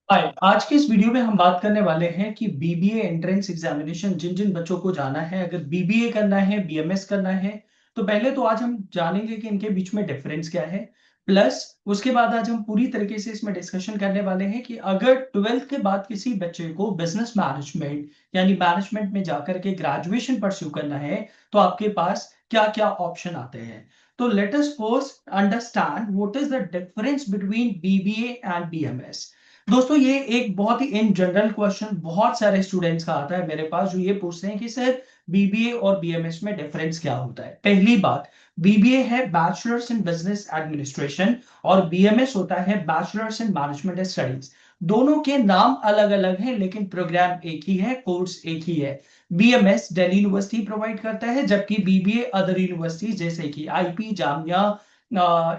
हाय। आज के इस वीडियो में हम बात करने वाले हैं कि बीबीए एंट्रेंस एग्जामिनेशन जिन जिन बच्चों को जाना है, अगर बीबीए करना है, बीएमएस करना है, तो पहले तो आज हम जानेंगे कि इनके बीच में डिफरेंस क्या है। प्लस उसके बाद आज हम पूरी तरीके से इसमें डिस्कशन करने वाले हैं कि अगर ट्वेल्थ के बाद किसी बच्चे को बिजनेस मैनेजमेंट यानी मैनेजमेंट में जाकर के ग्रेजुएशन परस्यू करना है, तो आपके पास क्या क्या ऑप्शन आते हैं। तो let us first understand what is the difference between BBA and BMS. दोस्तों, ये एक बहुत ही इन जनरल क्वेश्चन बहुत सारे स्टूडेंट्स का आता है मेरे पास, जो ये पूछते हैं कि सर बीबीए और बीएमएस में डिफरेंस क्या होता है। पहली बात, बीबीए है बैचलर्स इन बिजनेस एडमिनिस्ट्रेशन और बीएमएस होता है बैचलर्स इन मैनेजमेंट स्टडीज। दोनों के नाम अलग अलग हैं लेकिन प्रोग्राम एक ही है, कोर्स एक ही है। बीएमएस दिल्ली यूनिवर्सिटी प्रोवाइड करता है, जबकि बीबीए अदर यूनिवर्सिटी जैसे कि आईपी, जामिया,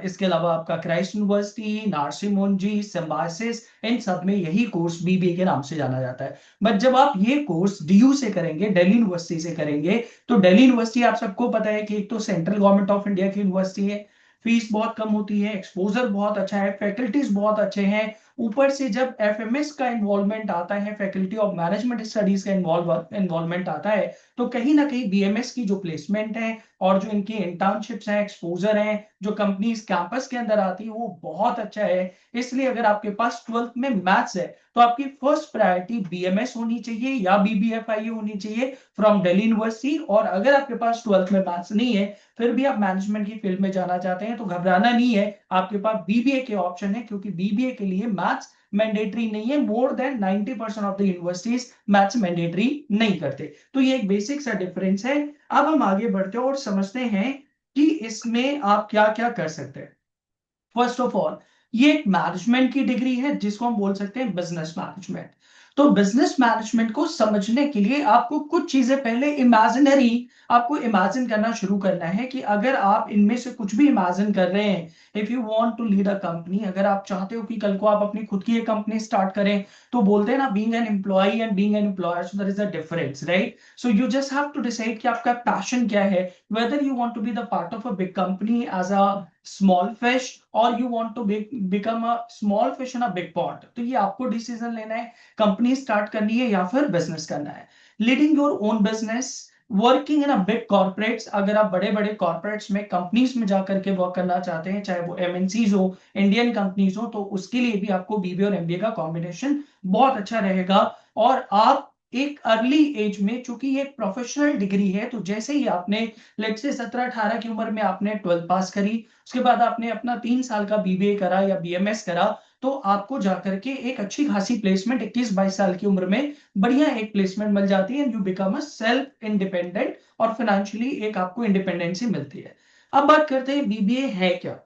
इसके अलावा आपका Christ university, Narsee Monjee, symbiosis, इन सब में यही कोर्स बीबीए के नाम से जाना जाता है। बट जब आप ये कोर्स डीयू से करेंगे, दिल्ली यूनिवर्सिटी से करेंगे, तो दिल्ली यूनिवर्सिटी आप सबको पता है कि एक तो सेंट्रल गवर्नमेंट ऑफ इंडिया की यूनिवर्सिटी है, फीस बहुत कम होती है, एक्सपोजर बहुत अच्छा है, फैकल्टीज बहुत अच्छे हैं। ऊपर से जब एफएमएस का इन्वॉल्वमेंट आता है, फैकल्टी ऑफ मैनेजमेंट स्टडीज का इन्वॉल्वमेंट आता है, तो कहीं ना कहीं बीएमएस की जो प्लेसमेंट है और जो इनकी इंटर्नशिप्स हैं, एक्सपोजर हैं, जो कंपनीज कैंपस के अंदर आती है, वो बहुत अच्छा है। इसलिए अगर आपके पास ट्वेल्थ में मैथ्स है, तो आपकी फर्स्ट प्रायोरिटी बीएमएस होनी चाहिए या बीबीएफआईए होनी चाहिए फ्रॉम दिल्ली यूनिवर्सिटी। और अगर आपके पास ट्वेल्थ में मैथ्स नहीं है, फिर भी आप मैनेजमेंट की फील्ड में जाना चाहते हैं, तो घबराना नहीं है, आपके पास बीबीए के ऑप्शन है, क्योंकि बीबीए के लिए मैथ्स मैंडेटरी नहीं है। More than 90% of the universities maths mandatory नहीं करते। तो ये एक बेसिक सा डिफरेंस है। अब हम आगे बढ़ते हैं और समझते हैं कि इसमें आप क्या क्या कर सकते हैं। फर्स्ट ऑफ ऑल, ये एक मैनेजमेंट की डिग्री है जिसको हम बोल सकते हैं बिजनेस मैनेजमेंट। तो बिजनेस मैनेजमेंट को समझने के लिए आपको कुछ चीजें पहले इमेजिनरी आपको इमेजिन करना शुरू करना है कि अगर आप इनमें से कुछ भी इमेजिन कर रहे हैं, if you want to lead a company, अगर आप चाहते हो कि कल को आप अपनी खुद की एक कंपनी स्टार्ट करें, तो बोलते हैं ना, being an employ and being an employer, so there is a difference, right. So you just have to decide कि आपका पैशन क्या है, whether you want to be the part of a big company as a small fish or you want to become a small fish in a big pond। तो ये आपको decision लेना है, company start करनी है या फिर बिजनेस करना है। Leading your own business, working in a big corporates, अगर आप बड़े बड़े कॉर्पोरेट्स में, कंपनीज में जाकर के वर्क करना चाहते हैं, चाहे वो एमएनसीज हो, इंडियन कंपनीज हो, तो उसके लिए भी आपको बीबीए और एमबीए का कॉम्बिनेशन बहुत अच्छा रहेगा। और आप एक अर्ली एज में, चूंकि ये प्रोफेशनल डिग्री है, तो जैसे ही आपने लेट से 17-18 की उम्र में आपने 12 पास करी, उसके बाद आपने अपना 3 साल का बीबीए करा या बीएमएस करा, तो आपको जाकर के एक अच्छी खासी प्लेसमेंट 21-22 साल की उम्र में बढ़िया एक प्लेसमेंट मिल जाती है, and you become a self independent, और फाइनेंशियली एक आपको इंडिपेंडेंसी मिलती है। अब बात करते हैं बीबीए है क्या।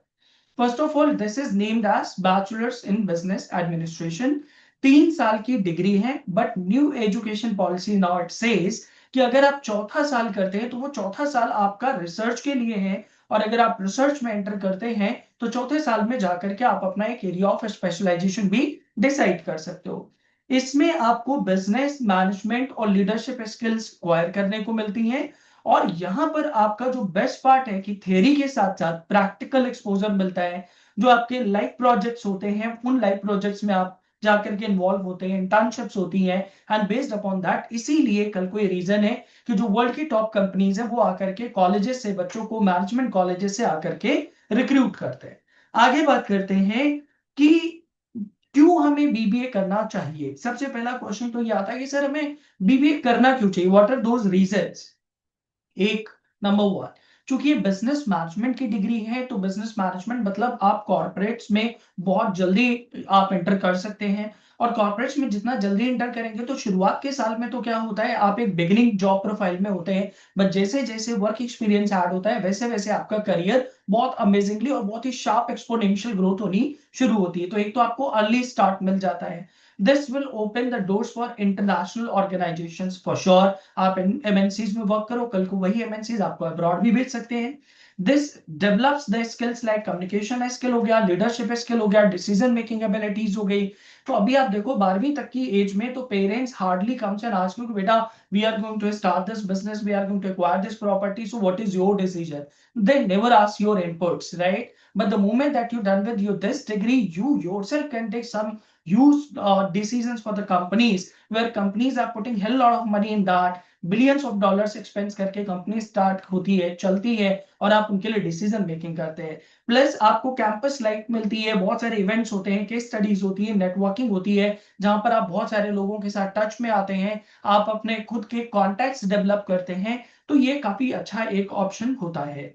First of all, this is named as bachelors in business administration. 3 साल की डिग्री है, but new education policy now it says कि अगर आप चौथा साल करते हैं, तो वो चौथा साल आपका रिसर्च के लिए है, और अगर आप रिसर्च में एंटर करते हैं, तो चौथे साल में जाकर के आप अपना एक एरिया ऑफ स्पेशलाइजेशन भी डिसाइड कर सकते हो। इसमें आपको बिजनेस मैनेजमेंट और लीडरशिप स्किल्स एक्वायर करने को मिलती हैं। और यहां पर आपका जो बेस्ट पार्ट है कि थ्योरी के साथ साथ प्रैक्टिकल एक्सपोजर मिलता है। जो आपके लाइफ प्रोजेक्ट्स होते हैं, उन लाइफ प्रोजेक्ट्स में आप जाकर के इन्वॉल्व होते हैं, इंटर्नशिप्स होती हैं, एंड बेस्ड अपॉन दैट, इसीलिए कल को ये रीजन है कि जो वर्ल्ड की टॉप कंपनीज है, वो आकर के कॉलेजेस से बच्चों को, मैनेजमेंट कॉलेजेस से आकर के रिक्रूट करते हैं। आगे बात करते हैं कि क्यों हमें बीबीए करना चाहिए। सबसे पहला क्वेश्चन तो ये आता है कि सर हमें बीबीए करना क्यों चाहिए, व्हाट आर दोज रीजंस। एक, नंबर वन, चूंकि ये बिजनेस मैनेजमेंट की डिग्री है, तो बिजनेस मैनेजमेंट मतलब आप कॉर्पोरेट्स में बहुत जल्दी आप एंटर कर सकते हैं। और कॉर्पोरेट्स में जितना जल्दी एंटर करेंगे, तो शुरुआत के साल में तो क्या होता है, आप एक बिगिनिंग जॉब प्रोफाइल में होते हैं, बट जैसे जैसे वर्क एक्सपीरियंस ऐड होता है, वैसे वैसे आपका करियर बहुत अमेजिंगली और बहुत ही शार्प एक्सपोनेंशियल ग्रोथ होनी शुरू होती है। तो एक तो आपको अर्ली स्टार्ट मिल जाता है। This will open the doors for international organisations for sure. आप एमएनसीज में वर्क करो, कल को वही एमएनसीज आपको अब्रॉड भी भेज सकते हैं। This develops the skills like communication skill हो गया, लीडरशिप स्किल हो गया, डिसीजन मेकिंग एबिलिटीज हो गई। तो अभी आप देखो 12वीं तक की एज में तो parents hardly comes and ask you बेटा we are going to start this business, we are going to acquire this property, so what is your decision? They never ask your inputs, right? But the moment that you're done with your this degree, you yourself can take some huge decisions for the companies, where companies are putting hell lot of money in that, billions of dollars expense करके company start होती है, चलती है, और आप उनके लिए decision making करते हैं। प्लस आपको कैंपस लाइफ मिलती है, बहुत सारे इवेंट्स होते हैं, केस स्टडीज होती है, नेटवर्किंग होती है, जहां पर आप बहुत सारे लोगों के साथ टच में आते हैं, आप अपने खुद के कॉन्टैक्ट्स डेवलप करते हैं। तो ये काफी अच्छा एक ऑप्शन होता है।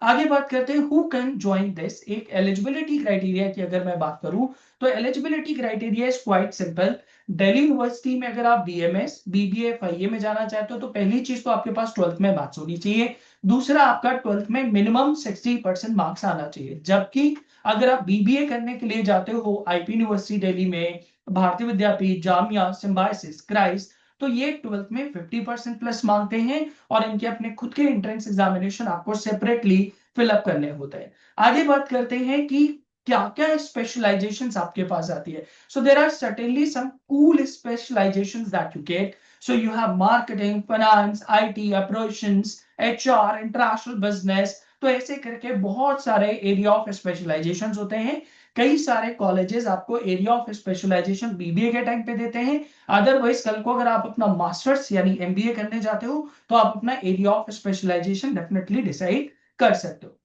आगे बात करते हैं हु कैन ज्वाइन दिस। एक एलिजिबिलिटी क्राइटेरिया की अगर मैं बात करूं तो eligibility criteria is quite simple. Delhi university में अगर आप बीएमएस, बीबीए, एफआईए में जाना चाहते हो तो पहली चीज तो आपके पास 12th में मैथ्स होनी चाहिए। दूसरा, आपका 12th में मिनिमम 60% मार्क्स आना चाहिए। जबकि अगर आप बीबीए करने के लिए जाते हो आईपी यूनिवर्सिटी दिल्ली में, भारतीय विद्यापीठ, जामिया, सिम्बायोसिस, क्राइस्ट, तो ये 12th में 50% प्लस मांगते हैं, और इनके अपने खुद के एंट्रेंस एग्जामिनेशन आपको सेपरेटली फिलअप करने होते हैं। आगे बात करते हैं कि क्या क्या स्पेशलाइजेशंस आपके पास आती है। So there are certainly some cool specialisations that you get. So you have marketing, finance, IT, operations, HR, international business. तो ऐसे करके बहुत सारे एरिया ऑफ स्पेशलाइजेशंस होते हैं। कई सारे कॉलेजेस आपको एरिया ऑफ स्पेशलाइजेशन बीबीए के टाइम पे देते हैं। अदरवाइज कल को अगर आप अपना मास्टर्स यानी एमबीए करने जाते हो तो आप अपना area of specialisation definitely decide कर सकते हो।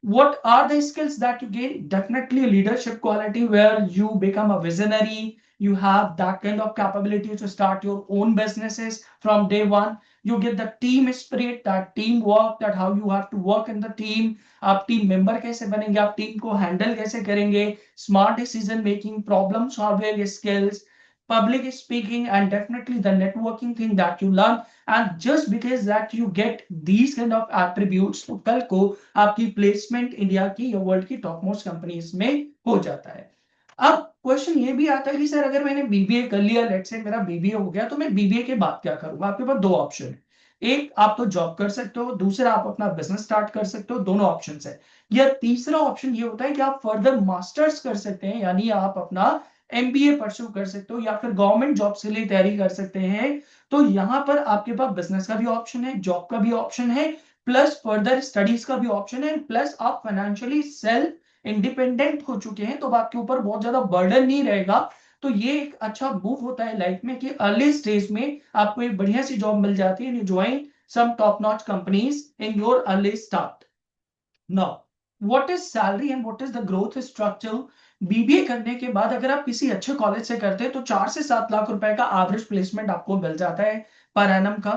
What are the skills that you gain? Definitely leadership quality where you become a visionary. You have that kind of capability to start your own businesses from day one. You get the team spirit, that teamwork, that how you have to work in the team. आप team member कैसे बनेंगे, आप team को handle कैसे करेंगे, smart decision making, problem solving skills, public speaking, and definitely the networking thing that you learn. And just because that you get these kind of attributes, तो कल को आपकी प्लेसमेंट इंडिया की या वर्ल्ड की टॉप मोस्ट कंपनीज में हो जाता है। अब क्वेश्चन ये भी आता है कि सर अगर मैंने बीबीए कर लिया, लेट्स से मेरा बीबीए हो गया, तो मैं बीबीए के बाद क्या करूंगा? आपके पास दो ऑप्शन है। एक, आप तो जॉब कर सकते हो, दूसरा आप अपना बिजनेस स्टार्ट कर सकते हो। दोनों ऑप्शन है। या तीसरा ऑप्शन ये होता है कि आप फर्दर मास्टर्स कर सकते हैं, यानी आप अपना एमबीए परस्यू कर सकते हो, या फिर गवर्नमेंट जॉब के लिए तैयारी कर सकते हैं। तो यहाँ पर आपके पास बिजनेस का भी ऑप्शन है, जॉब का भी ऑप्शन है, प्लस फर्दर स्टडीज का भी ऑप्शन है, प्लस आप फाइनेंशियली सेल्फ इंडिपेंडेंट हो चुके हैं, तो आपके ऊपर बहुत ज्यादा बर्डन नहीं रहेगा। तो ये एक अच्छा मूव होता है लाइफ में कि अर्ली स्टेज में आपको एक बढ़िया सी जॉब मिल जाती है, you join some top notch companies in your early start. Now what is salary and what is the growth structure? BBA करने के बाद अगर आप किसी अच्छे कॉलेज से करते हैं तो 4 से 7 लाख रुपए का एवरेज प्लेसमेंट आपको मिल जाता है पर एनम का।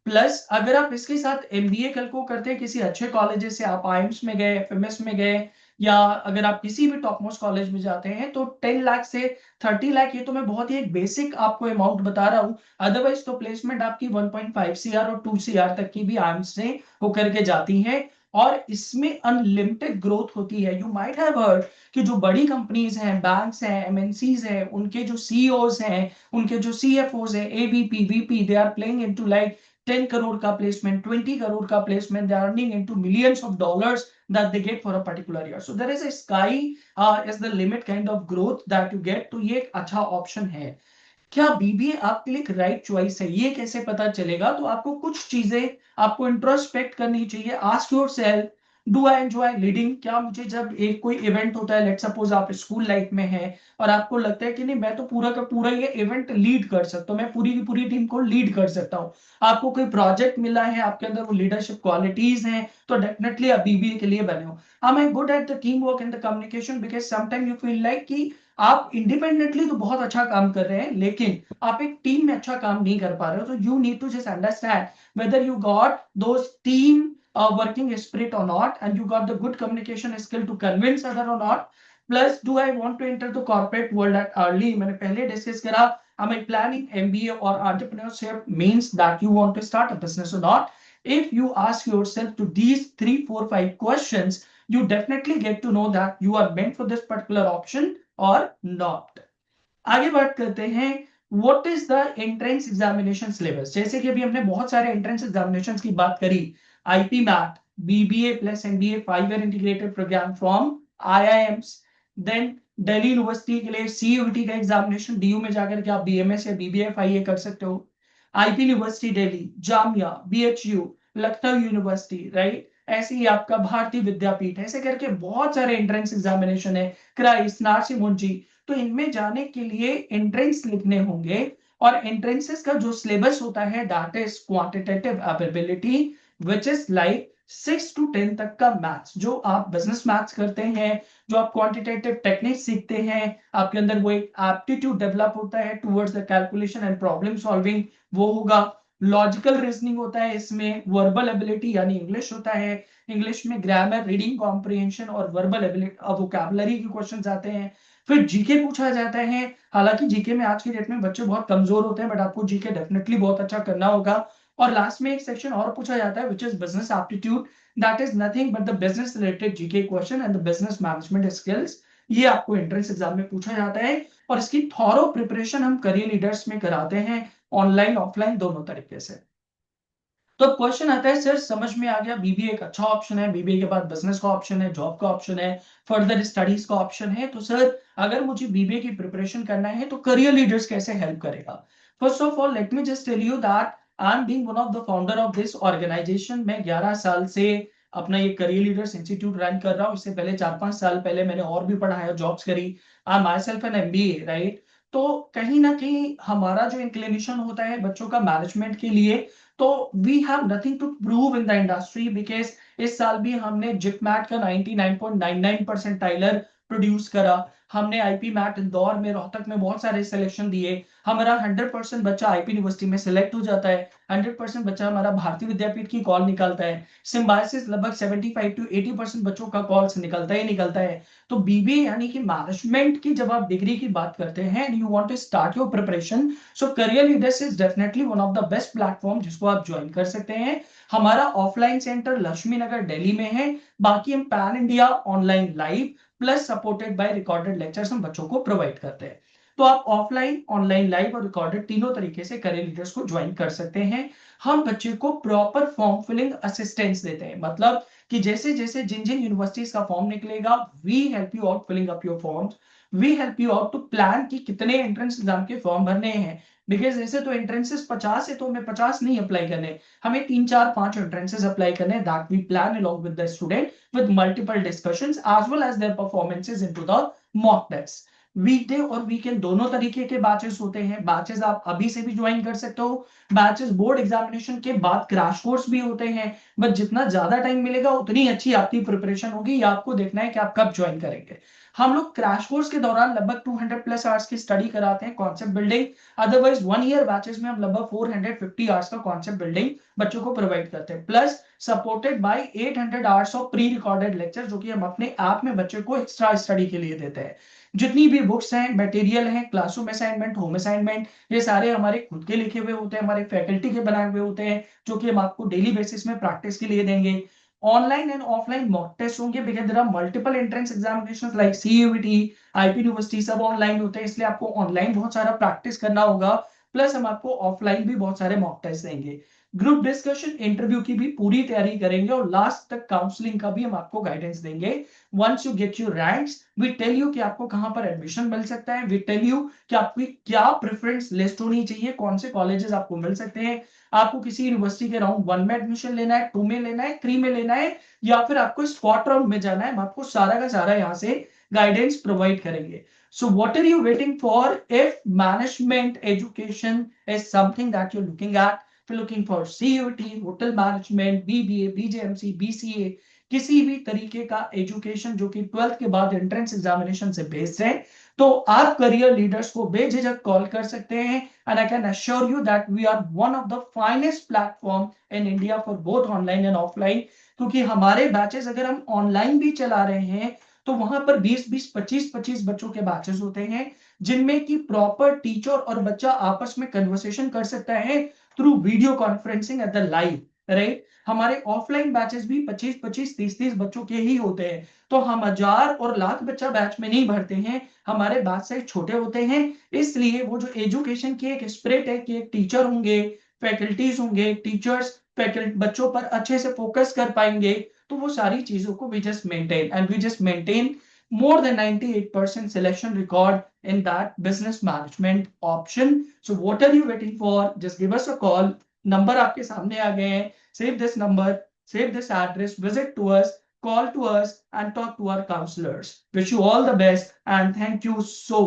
प्लस अगर आप इसके साथ एमबीए कल को करते हैं किसी अच्छे कॉलेज से, आप आईएम्स में गए, एफएमएस में गए, या अगर आप किसी भी टॉप मोस्ट कॉलेज में जाते हैं, तो 10 लाख से 30 लाख, ये तो मैं बहुत ही एक बेसिक आपको अमाउंट बता रहा हूं। अदरवाइज तो प्लेसमेंट आपकी 1.5 सीआर और 2 सीआर तक की भी आईएम्स से होकर के जाती है, और इसमें अनलिमिटेड ग्रोथ होती है। यू माइट हैव हर्ड कि जो बड़ी कंपनीज हैं, बैंक्स हैं, एमएनसीज हैं, उनके जो सीईओज हैं, उनके जो सीएफओज हैं, AVP, VP, they are playing into like 10 crore का प्लेसमेंट, 20 करोड़ का placement, they are earning into millions of dollars that they get for a particular year. So there is a sky is the limit kind of growth that you get. तो ये एक अच्छा option है। क्या BBA आपके लिए एक right choice है, ये कैसे पता चलेगा? तो आपको कुछ चीजें आपको इंट्रोस्पेक्ट करनी चाहिए। Ask yourself, do I enjoy leading? क्या मुझे जब एक कोई इवेंट होता है, लेट्स सपोज आप स्कूल लाइफ में हैं और आपको लगता है कि नहीं मैं तो पूरा का पूरा ये इवेंट लीड कर सकता हूँ, मैं पूरी की पूरी टीम को लीड कर सकता हूँ, आपको कोई प्रोजेक्ट मिला है, आपके अंदर वो लीडरशिप क्वालिटीज हैं, तो डेफिनेटली आप बीबीए के लिए बने हो। am I good at the teamwork and the communication? Because sometimes you feel like कि आप इंडिपेंडेंटली तो बहुत अच्छा काम कर रहे हैं, लेकिन आप एक टीम में अच्छा काम नहीं कर पा रहे हो। तो you need to just understand whether you got those team working spirit or not, and you got the good communication skill to convince other or not. Plus, do I want to enter the corporate world at early? मैंने पहले discuss करा, am I planning MBA or entrepreneurship means that you want to start a business or not? If you ask yourself to these 3, 4, 5 questions, you definitely get to know that you are meant for this particular option or not. आगे बात करते हैं what is the entrance examination syllabus. जैसे कि अभी हमने बहुत सारे एंट्रेंस एग्जामिनेशंस की बात करी, IP MAT, BBA plus MBA 5 year integrated program from IIMs. Then Delhi University के लिए CUET का एग्जामिनेशन DU में जाकर के आप BMS या BBA कर सकते हो। IP university Delhi, Jamia, BHU, Lucknow university, right. ऐसे ही आपका भारतीय विद्यापीठ, ऐसे करके बहुत सारे एंट्रेंस एग्जामिनेशन है, क्राइस्ट, नारसी मुंजी। तो इनमें जाने के लिए एंट्रेंस लिखने होंगे, और एंट्रेंसेस का जो सिलेबस होता है that is quantitative ability, which is like 6 to 10 तक का मैथ्स। जो आप बिजनेस मैथ्स करते हैं, जो आप क्वांटिटेटिव टेक्निक सीखते हैं, आपके अंदर वो एक एप्टीट्यूड डेवलप होता है towards the calculation and problem solving, वो होगा। लॉजिकल रीजनिंग होता है इसमें, वर्बल एबिलिटी यानी इंग्लिश होता है, इंग्लिश में ग्रामर, रीडिंग कॉम्प्रिहेंशन और वर्बल एबिलिटी, वोकैबुलरी के क्वेश्चंस आते हैं। फिर जीके पूछा जाता है। हालांकि जीके में आज की डेट में बच्चे बहुत कमजोर होते हैं, बट आपको जीके डेफिनेटली बहुत अच्छा करना होगा। और लास्ट में एक सेक्शन और पूछा जाता है, which is business aptitude, that is nothing but the business related GK question and the business management skills. ये आपको एंट्रेंस एग्जाम में पूछा जाता है, और इसकी थॉरो प्रिपरेशन हम करियर लीडर्स में कराते हैं, ऑनलाइन ऑफलाइन दोनों तरीके से। तो अब क्वेश्चन आता है, सर समझ में आ गया बीबीए एक अच्छा ऑप्शन है, बीबीए के बाद बिजनेस का ऑप्शन है, जॉब का ऑप्शन है, फर्दर स्टडीज का ऑप्शन है, तो सर अगर मुझे बीबीए की प्रिपरेशन करना है तो करियर लीडर्स कैसे हेल्प करेगा? First of all let me just tell you that I am being one of the founder of this organisation. मैं 11 साल से अपना ये करियर लीडर्स इंस्टीट्यूट रन कर रहा हूँ। इससे पहले 4-5 साल पहले मैंने और भी पढ़ा है, जॉब्स करी। I myself an MBA, right. तो कहीं ना कहीं हमारा जो इंक्लिनेशन होता है बच्चों का मैनेजमेंट के लिए, तो we have nothing to prove in the industry, because इस साल भी हमने जिपमैट का 99.99% टाइलर प्रोड्यूस करा। हमने आईपी मैट इंदौर में, रोहतक में बहुत सारे सिलेक्शन दिए। हमारा 100% बच्चा आईपी यूनिवर्सिटी में सिलेक्ट हो जाता है। 100% बच्चा हमारा भारतीय विद्यापीठ की कॉल निकालता है। सिम्बायोसिस लगभग 75 to 80% बच्चों का कॉल निकलता ही निकलता है। तो बीबीए यानी कि मैनेजमेंट की जब आप डिग्री की बात करते हैं and you want to start your preparation, so career leaders is definitely one of the best platform जिसको आप ज्वाइन कर सकते हैं। हमारा ऑफलाइन सेंटर लक्ष्मी नगर दिल्ली में है। बाकी हम pan India online live plus supported by recorded lectures हम बच्चों को प्रोवाइड करते हैं। तो आप ऑफलाइन, ऑनलाइन लाइव और रिकॉर्डेड तीनों तरीके से करियर लीडर्स को ज्वाइन कर सकते हैं। हम बच्चे को प्रॉपर फॉर्म फिलिंग असिस्टेंस देते हैं, मतलब कि जैसे जैसे जिन जिन यूनिवर्सिटीज का फॉर्म निकलेगा, we help you out filling up your forms, we help you out to plan कि कितने एंट्रेंस एग्जाम के फॉर्म भरने हैं। बिकॉज ऐसे तो एंट्रेंसेस 50 है, तो हमें 50 नहीं अप्लाई करने, हमें 3-4-5 एंट्रेंसेस अप्लाई करने, that we plan along with the student with multiple discussions as well as their performances into the mock tests। वीकडे और वीकेंड दोनों तरीके के बैचेस होते हैं। बैचेस आप अभी से भी ज्वाइन कर सकते हो। बैचेस बोर्ड एग्जामिनेशन के बाद क्रैश कोर्स भी होते हैं। बट जितना ज्यादा टाइम मिलेगा उतनी अच्छी आपकी प्रिपरेशन होगी। ये आपको देखना है कि आप कब ज्वाइन करेंगे। हम लोग क्रैश कोर्स के दौरान लगभग 200 प्लस आवर्स की स्टडी कराते हैं, concept building. Otherwise 1 year batches में हम लगभग 450 आवर्स का कॉन्सेप्ट बिल्डिंग बच्चों को प्रोवाइड करते हैं, plus supported bye 800 hours of pre recorded lecture, जो कि हम अपने ऐप में बच्चे को एक्स्ट्रा स्टडी के लिए देते हैं। जितनी भी बुक्स हैं, मटेरियल हैं, क्लासरूम असाइनमेंट, होम असाइनमेंट, ये सारे हमारे खुद के लिखे हुए होते हैं, हमारे फैकल्टी के बनाए हुए होते हैं, जो कि हम आपको डेली बेसिस में प्रैक्टिस के लिए देंगे। Online and offline mock test होंगे, because there are multiple entrance examinations like CUET, IP university, सब ऑनलाइन होते हैं, इसलिए आपको ऑनलाइन बहुत सारा प्रैक्टिस करना होगा। प्लस हम आपको ऑफलाइन भी बहुत सारे मॉक टेस्ट देंगे। ग्रुप डिस्कशन, इंटरव्यू की भी पूरी तैयारी करेंगे, और लास्ट तक काउंसलिंग का भी हम आपको गाइडेंस देंगे। Once you get your ranks, we tell you कि आपको कहां पर एडमिशन मिल सकता है, वी टेल यू कि आपकी क्या प्रेफरेंस लिस्ट होनी चाहिए, कौन से कॉलेजेस आपको मिल सकते हैं, आपको किसी यूनिवर्सिटी के राउंड 1 में एडमिशन लेना है, 2 में लेना है, 3 में लेना है, या फिर आपको स्पॉट राउंड में जाना है। हम आपको सारा का सारा यहाँ से गाइडेंस प्रोवाइड करेंगे। So what are you waiting for? If management education is something that you're looking at, if you're looking for CUT, hotel management, BBA, BJMC, BCA, किसी भी तरीके का एजुकेशन जो कि 12th के बाद एंट्रेंस एग्जामिनेशन से बेस्ड है, तो आप करियर लीडर्स को बेझिझक कॉल कर सकते हैं। And I can assure you that we are one of the finest platform in India for both online and offline. क्योंकि हमारे बैचेस अगर हम ऑनलाइन भी चला रहे हैं, तो वहां पर 20-20, 25-25 बच्चों के बैचेस होते हैं, जिनमें की प्रॉपर टीचर और बच्चा आपस में कन्वर्सेशन कर सकता है through video conferencing at the live, right. हमारे ऑफलाइन बैचेस भी 25-25, 30-30 बच्चों के ही होते हैं। तो हम 1000 और लाख बच्चा बैच में नहीं भरते हैं, हमारे बैच साइज छोटे होते हैं। इसलिए वो जो एजुकेशन की एक स्पिरिट है कि एक टीचर होंगे, फैकल्टीज होंगे, टीचर्स फैकल्टी बच्चों पर अच्छे से फोकस कर पाएंगे, तो वो सारी चीजों को we just maintain and we just maintain more than 98% selection record in that business management option. So what are you waiting for? Just give us a call. Number आपके सामने आ गए हैं. Save this number, save this address, visit to us, call to us and talk to our counselors. Wish you all the best and thank you so